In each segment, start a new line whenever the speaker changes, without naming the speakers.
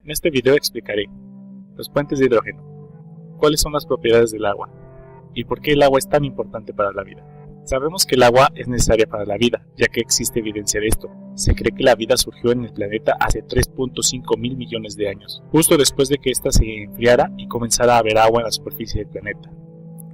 En este video explicaré los puentes de hidrógeno, cuáles son las propiedades del agua y por qué el agua es tan importante para la vida. Sabemos que el agua es necesaria para la vida, ya que existe evidencia de esto. Se cree que la vida surgió en el planeta hace 3.5 mil millones de años, justo después de que ésta se enfriara y comenzara a haber agua en la superficie del planeta.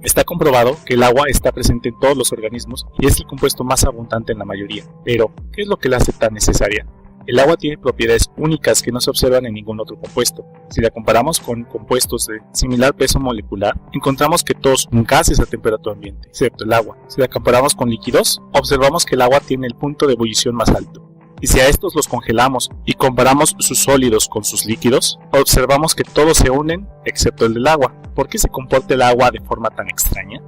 Está comprobado que el agua está presente en todos los organismos y es el compuesto más abundante en la mayoría. Pero, ¿qué es lo que la hace tan necesaria? El agua tiene propiedades únicas que no se observan en ningún otro compuesto. Si la comparamos con compuestos de similar peso molecular, encontramos que todos son gases a temperatura ambiente, excepto el agua. Si la comparamos con líquidos, observamos que el agua tiene el punto de ebullición más alto. Y si a estos los congelamos y comparamos sus sólidos con sus líquidos, observamos que todos se unen excepto el del agua. ¿Por qué se comporta el agua de forma tan extraña?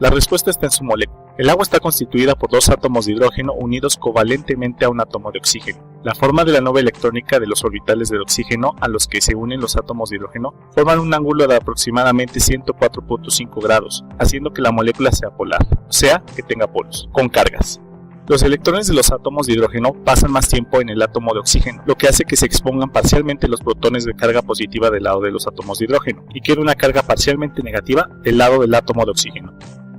La respuesta está en su molécula. El agua está constituida por dos átomos de hidrógeno unidos covalentemente a un átomo de oxígeno. La forma de la nube electrónica de los orbitales del oxígeno a los que se unen los átomos de hidrógeno forman un ángulo de aproximadamente 104.5 grados, haciendo que la molécula sea polar, o sea, que tenga polos, con cargas. Los electrones de los átomos de hidrógeno pasan más tiempo en el átomo de oxígeno, lo que hace que se expongan parcialmente los protones de carga positiva del lado de los átomos de hidrógeno y quede una carga parcialmente negativa del lado del átomo de oxígeno.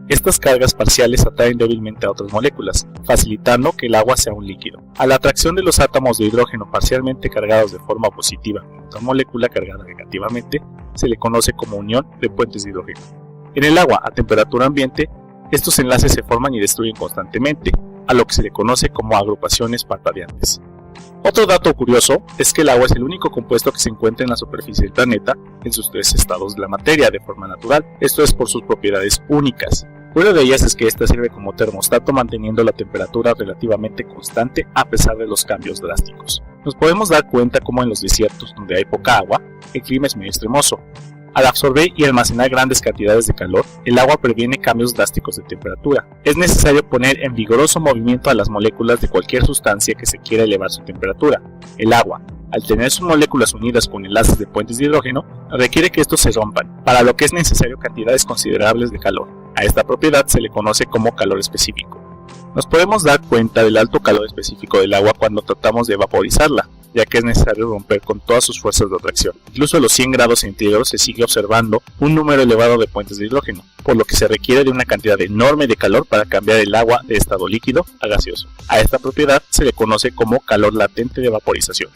Estas cargas parciales atraen débilmente a otras moléculas, facilitando que el agua sea un líquido. A la atracción de los átomos de hidrógeno parcialmente cargados de forma positiva con otra molécula cargada negativamente, se le conoce como unión de puentes de hidrógeno. En el agua a temperatura ambiente, estos enlaces se forman y destruyen constantemente, a lo que se le conoce como agrupaciones parpadeantes. Otro dato curioso es que el agua es el único compuesto que se encuentra en la superficie del planeta en sus tres estados de la materia de forma natural, esto es por sus propiedades únicas. Una de ellas es que esta sirve como termostato manteniendo la temperatura relativamente constante a pesar de los cambios drásticos. Nos podemos dar cuenta cómo en los desiertos donde hay poca agua, el clima es muy extremoso. Al absorber y almacenar grandes cantidades de calor, el agua previene cambios drásticos de temperatura. Es necesario poner en vigoroso movimiento a las moléculas de cualquier sustancia que se quiera elevar su temperatura. El agua, al tener sus moléculas unidas con enlaces de puentes de hidrógeno, requiere que estos se rompan, para lo que es necesario cantidades considerables de calor. A esta propiedad se le conoce como calor específico. Nos podemos dar cuenta del alto calor específico del agua cuando tratamos de vaporizarla, ya que es necesario romper con todas sus fuerzas de atracción. Incluso a los 100 grados centígrados se sigue observando un número elevado de puentes de hidrógeno, por lo que se requiere de una cantidad enorme de calor para cambiar el agua de estado líquido a gaseoso. A esta propiedad se le conoce como calor latente de vaporización.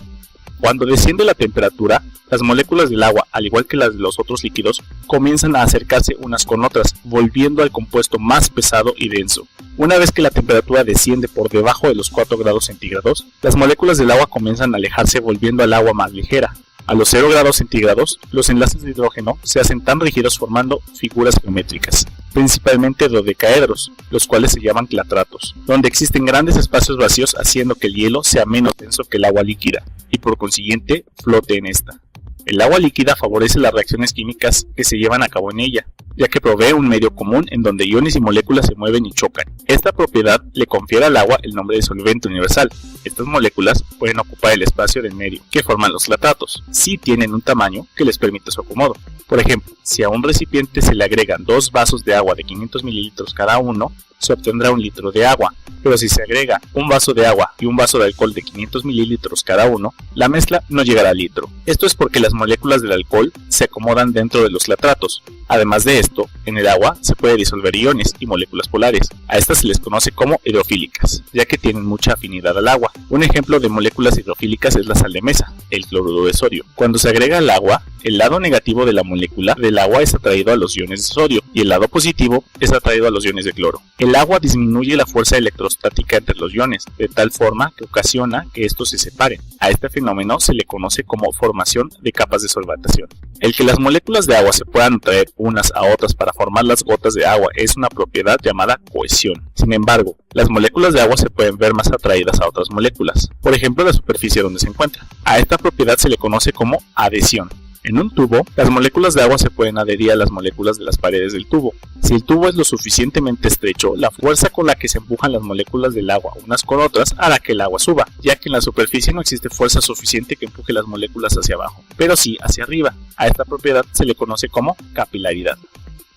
Cuando desciende la temperatura, las moléculas del agua, al igual que las de los otros líquidos, comienzan a acercarse unas con otras, volviendo al compuesto más pesado y denso. Una vez que la temperatura desciende por debajo de los 4 grados centígrados, las moléculas del agua comienzan a alejarse volviendo al agua más ligera. A los 0 grados centígrados, los enlaces de hidrógeno se hacen tan rígidos formando figuras geométricas, principalmente dodecaedros, los cuales se llaman clatratos, donde existen grandes espacios vacíos haciendo que el hielo sea menos denso que el agua líquida, y por consiguiente flote en esta. El agua líquida favorece las reacciones químicas que se llevan a cabo en ella, ya que provee un medio común en donde iones y moléculas se mueven y chocan. Esta propiedad le confiere al agua el nombre de solvente universal. Estas moléculas pueden ocupar el espacio del medio que forman los clatratos, si tienen un tamaño que les permite su acomodo. Por ejemplo, si a un recipiente se le agregan 2 vasos de agua de 500 mililitros cada uno, se obtendrá 1 litro de agua, pero si se agrega un vaso de agua y un vaso de alcohol de 500 mililitros cada uno, la mezcla no llegará al litro. Esto es porque las moléculas del alcohol se acomodan dentro de los clatratos. Además de esto, en el agua se puede disolver iones y moléculas polares. A estas se les conoce como hidrofílicas, ya que tienen mucha afinidad al agua. Un ejemplo de moléculas hidrofílicas es la sal de mesa, el cloruro de sodio. Cuando se agrega al agua, el lado negativo de la molécula del agua es atraído a los iones de sodio y el lado positivo es atraído a los iones de cloro. El agua disminuye la fuerza electrostática entre los iones, de tal forma que ocasiona que estos se separen. A este fenómeno se le conoce como formación de capas de solvatación. El que las moléculas de agua se puedan atraer unas a otras para formar las gotas de agua es una propiedad llamada cohesión. Sin embargo, las moléculas de agua se pueden ver más atraídas a otras moléculas, por ejemplo la superficie donde se encuentran. A esta propiedad se le conoce como adhesión. En un tubo, las moléculas de agua se pueden adherir a las moléculas de las paredes del tubo. Si el tubo es lo suficientemente estrecho, la fuerza con la que se empujan las moléculas del agua unas con otras hará que el agua suba, ya que en la superficie no existe fuerza suficiente que empuje las moléculas hacia abajo, pero sí hacia arriba. A esta propiedad se le conoce como capilaridad.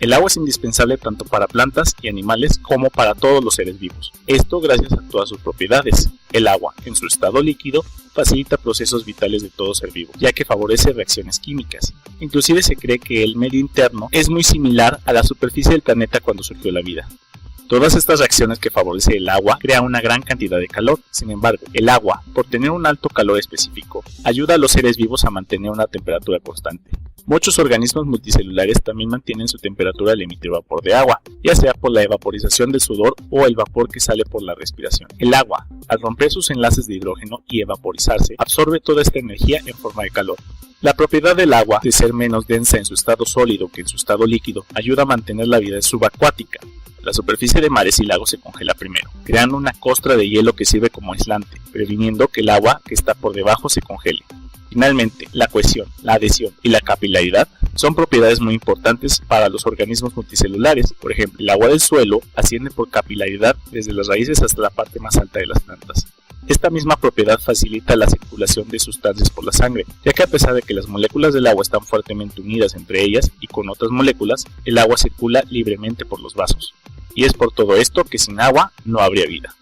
El agua es indispensable tanto para plantas y animales como para todos los seres vivos. Esto gracias a todas sus propiedades. El agua, en su estado líquido, facilita procesos vitales de todo ser vivo, ya que favorece reacciones químicas. Inclusive se cree que el medio interno es muy similar a la superficie del planeta cuando surgió la vida. Todas estas reacciones que favorece el agua crean una gran cantidad de calor. Sin embargo, el agua, por tener un alto calor específico, ayuda a los seres vivos a mantener una temperatura constante. Muchos organismos multicelulares también mantienen su temperatura al emitir vapor de agua, ya sea por la evaporización del sudor o el vapor que sale por la respiración. El agua, al romper sus enlaces de hidrógeno y evaporizarse, absorbe toda esta energía en forma de calor. La propiedad del agua de ser menos densa en su estado sólido que en su estado líquido ayuda a mantener la vida subacuática. La superficie de mares y lagos se congela primero, creando una costra de hielo que sirve como aislante, previniendo que el agua que está por debajo se congele. Finalmente, la cohesión, la adhesión y la capilaridad son propiedades muy importantes para los organismos multicelulares. Por ejemplo, el agua del suelo asciende por capilaridad desde las raíces hasta la parte más alta de las plantas. Esta misma propiedad facilita la circulación de sustancias por la sangre, ya que a pesar de que las moléculas del agua están fuertemente unidas entre ellas y con otras moléculas, el agua circula libremente por los vasos. Y es por todo esto que sin agua no habría vida.